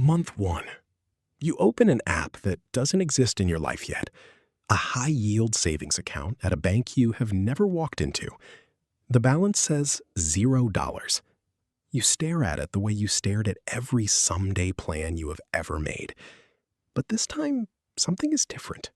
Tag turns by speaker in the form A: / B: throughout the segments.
A: Month 1. You open an app that doesn't exist in your life yet. A high-yield savings account at a bank you have never walked into. The balance says $0. You stare at it the way you stared at every someday plan you have ever made. But this time, something is different.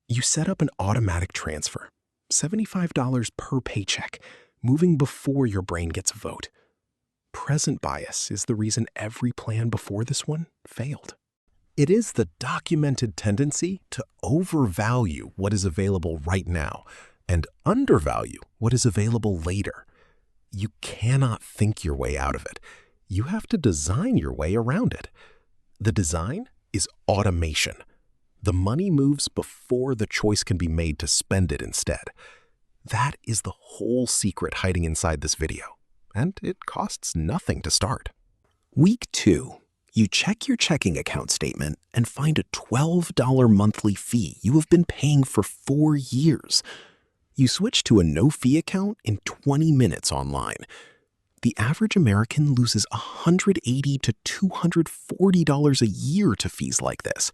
A: You set up an automatic transfer, $75 per paycheck, moving before your brain gets a vote. Present bias is the reason every plan before this one failed. It is the documented tendency to overvalue what is available right now and undervalue what is available later. You cannot think your way out of it. You have to design your way around it. The design is automation. The money moves before the choice can be made to spend it instead. That is the whole secret hiding inside this video, and it costs nothing to start. Week 2. You check your checking account statement and find a $12 monthly fee you have been paying for 4 years. You switch to a no-fee account in 20 minutes online. The average American loses $180 to $240 a year to fees like this.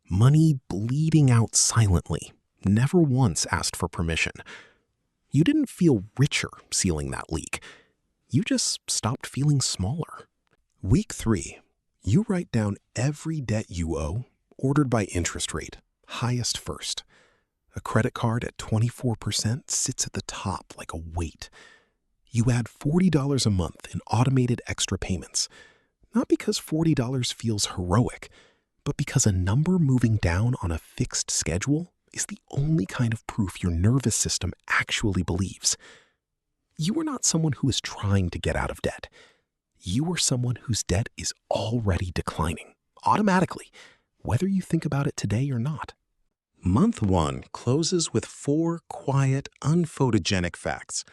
A: Money bleeding out silently, never once asked for permission. You didn't feel richer sealing that leak. You just stopped feeling smaller. Week 3. You write down every debt you owe, ordered by interest rate, highest first. A credit card at 24% sits at the top like a weight. You add $40 a month in automated extra payments, not because $40 feels heroic, but because a number moving down on a fixed schedule is the only kind of proof your nervous system actually believes. You are not someone who is trying to get out of debt. You are someone whose debt is already declining, automatically, whether you think about it today or not. Month 1 closes with 4 quiet, unphotogenic facts.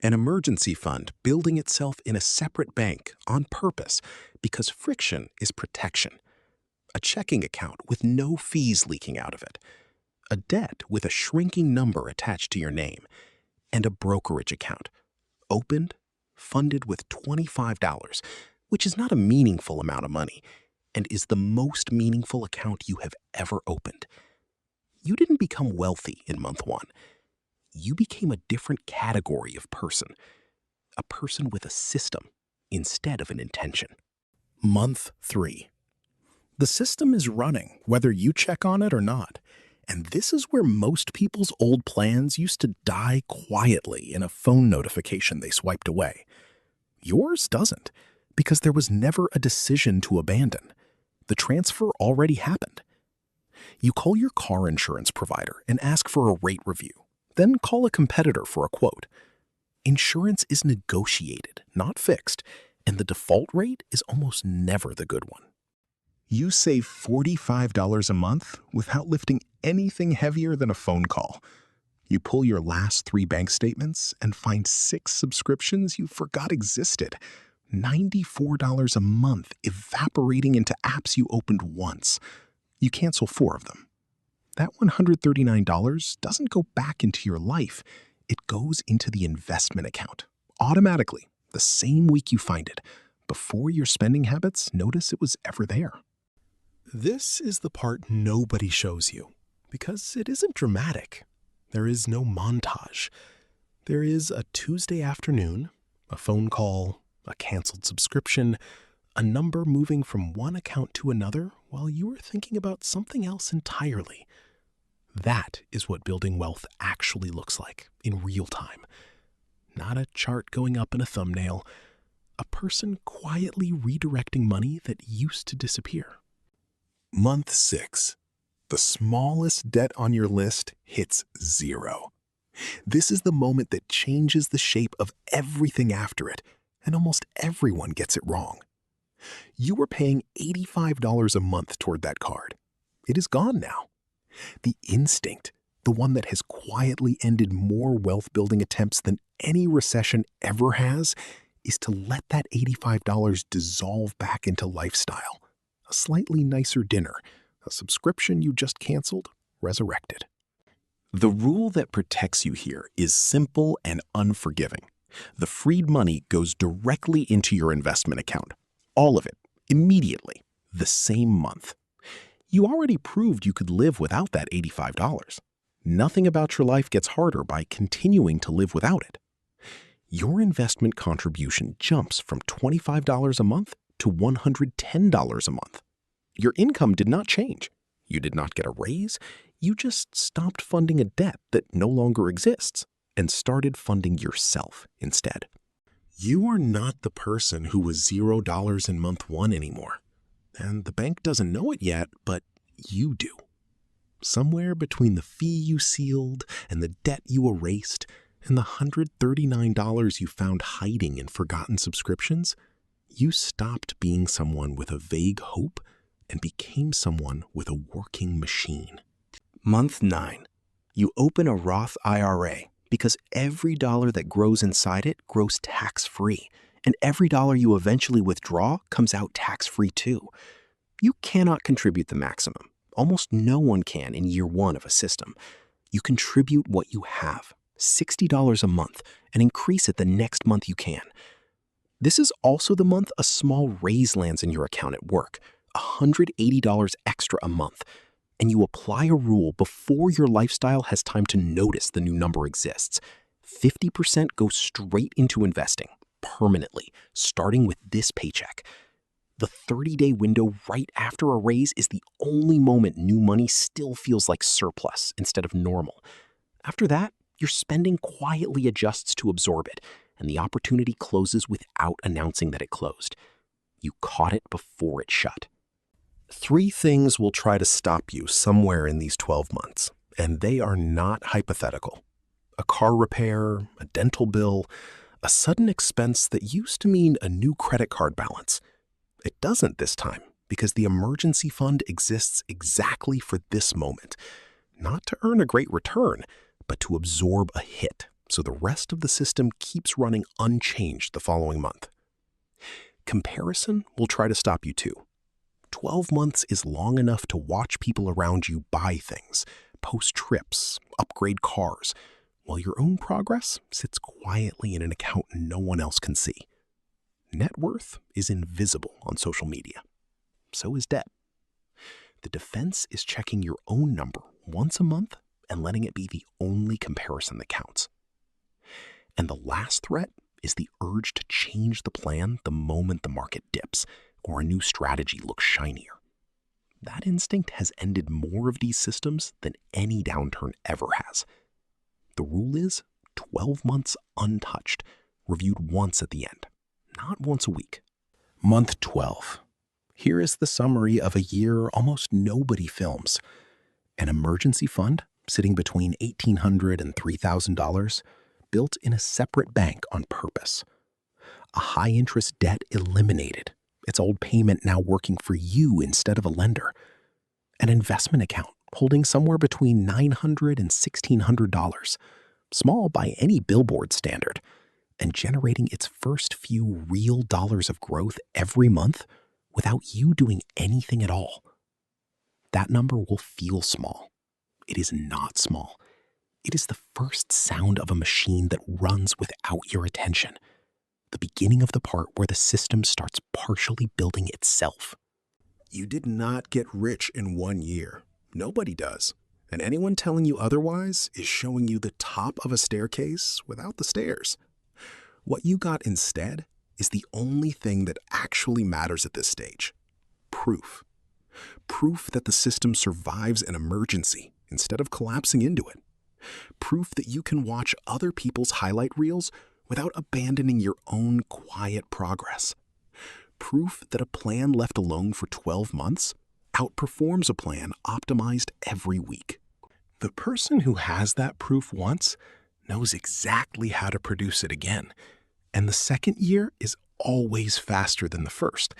A: An emergency fund building itself in a separate bank on purpose because friction is protection. A checking account with no fees leaking out of it. A debt with a shrinking number attached to your name. And a brokerage account, opened, funded with $25, which is not a meaningful amount of money, and is the most meaningful account you have ever opened. You didn't become wealthy in month 1. You became a different category of person. A person with a system instead of an intention. Month 3. The system is running, whether you check on it or not. And this is where most people's old plans used to die quietly in a phone notification they swiped away. Yours doesn't, because there was never a decision to abandon. The transfer already happened. You call your car insurance provider and ask for a rate review, then call a competitor for a quote. Insurance is negotiated, not fixed, and the default rate is almost never the good one. You save $45 a month without lifting anything heavier than a phone call. You pull your last 3 bank statements and find 6 subscriptions you forgot existed. $94 a month evaporating into apps you opened once. You cancel 4 of them. That $139 doesn't go back into your life. It goes into the investment account, automatically, the same week you find it, before your spending habits notice it was ever there. This is the part nobody shows you, because it isn't dramatic. There is no montage. There is a Tuesday afternoon, a phone call, a canceled subscription, a number moving from one account to another while you are thinking about something else entirely. That is what building wealth actually looks like in real time. Not a chart going up in a thumbnail, a person quietly redirecting money that used to disappear. Month 6. The smallest debt on your list hits 0. This is the moment that changes the shape of everything after it, and almost everyone gets it wrong. You were paying $85 a month toward that card. It is gone now. The instinct, the one that has quietly ended more wealth-building attempts than any recession ever has, is to let that $85 dissolve back into lifestyle. A slightly nicer dinner, a subscription you just canceled, resurrected. The rule that protects you here is simple and unforgiving. The freed money goes directly into your investment account. All of it, immediately. the same month. You already proved you could live without that $85. Nothing about your life gets harder by continuing to live without it. Your investment contribution jumps from $25 a month to $110 a month. Your income did not change. You did not get a raise. You just stopped funding a debt that no longer exists and started funding yourself instead. You are not the person who was $0 in month one anymore. And the bank doesn't know it yet, but you do. Somewhere between the fee you sealed and the debt you erased and the $139 you found hiding in forgotten subscriptions, you stopped being someone with a vague hope and became someone with a working machine. Month 9. You open a Roth IRA because every dollar that grows inside it grows tax-free, and every dollar you eventually withdraw comes out tax-free too. You cannot contribute the maximum. Almost no one can in year one of a system. You contribute what you have, $60 a month, and increase it the next month you can. This is also the month a small raise lands in your account at work, $180 extra a month, and you apply a rule before your lifestyle has time to notice the new number exists. 50% goes straight into investing, permanently, starting with this paycheck. The 30-day window right after a raise is the only moment new money still feels like surplus instead of normal. After that, your spending quietly adjusts to absorb it, and the opportunity closes without announcing that it closed. You caught it before it shut. 3 things will try to stop you somewhere in these 12 months, and they are not hypothetical. A car repair, a dental bill, a sudden expense that used to mean a new credit card balance. It doesn't this time because the emergency fund exists exactly for this moment, not to earn a great return, but to absorb a hit so the rest of the system keeps running unchanged the following month. Comparison will try to stop you too. 12 months is long enough to watch people around you buy things, post trips, upgrade cars, while your own progress sits quietly in an account no one else can see. Net worth is invisible on social media. So is debt. The defense is checking your own number once a month and letting it be the only comparison that counts. And the last threat is the urge to change the plan the moment the market dips or a new strategy looks shinier. That instinct has ended more of these systems than any downturn ever has. The rule is 12 months untouched, reviewed once at the end, not once a week. Month 12. Here is the summary of a year almost nobody films. An emergency fund sitting between $1,800 and $3,000, built in a separate bank on purpose. A high-interest debt eliminated, its old payment now working for you instead of a lender. An investment account holding somewhere between $900 and $1,600, small by any billboard standard, and generating its first few real dollars of growth every month without you doing anything at all. That number will feel small. It is not small. It is the first sound of a machine that runs without your attention. The beginning of the part where the system starts partially building itself. You did not get rich in 1 year. Nobody does. And anyone telling you otherwise is showing you the top of a staircase without the stairs. What you got instead is the only thing that actually matters at this stage. Proof. Proof that the system survives an emergency instead of collapsing into it. Proof that you can watch other people's highlight reels without abandoning your own quiet progress. Proof that a plan left alone for 12 months outperforms a plan optimized every week. The person who has that proof once knows exactly how to produce it again. And the second year is always faster than the first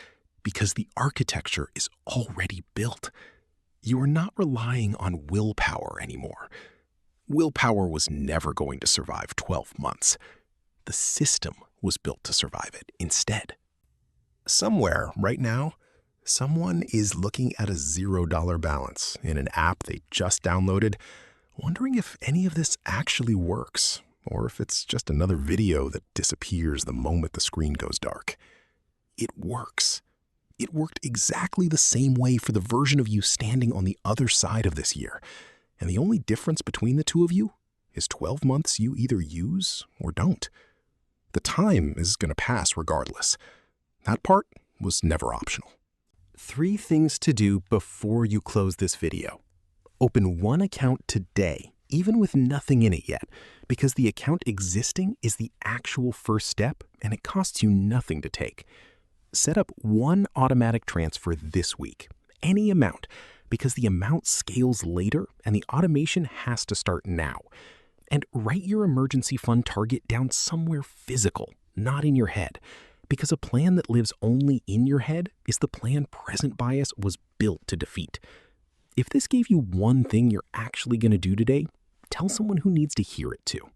A: because the architecture is already built. You are not relying on willpower anymore. Willpower was never going to survive 12 months. The system was built to survive it instead. Somewhere right now, someone is looking at a $0 balance in an app they just downloaded, wondering if any of this actually works, or if it's just another video that disappears the moment the screen goes dark. It works. It worked exactly the same way for the version of you standing on the other side of this year. And the only difference between the two of you is 12 months you either use or don't. The time is going to pass regardless. That part was never optional. 3 things to do before you close this video. Open one account today, even with nothing in it yet, because the account existing is the actual first step and it costs you nothing to take. Set up one automatic transfer this week, any amount, because the amount scales later and the automation has to start now. And write your emergency fund target down somewhere physical, not in your head, because a plan that lives only in your head is the plan present bias was built to defeat. If this gave you one thing you're actually going to do today, tell someone who needs to hear it too.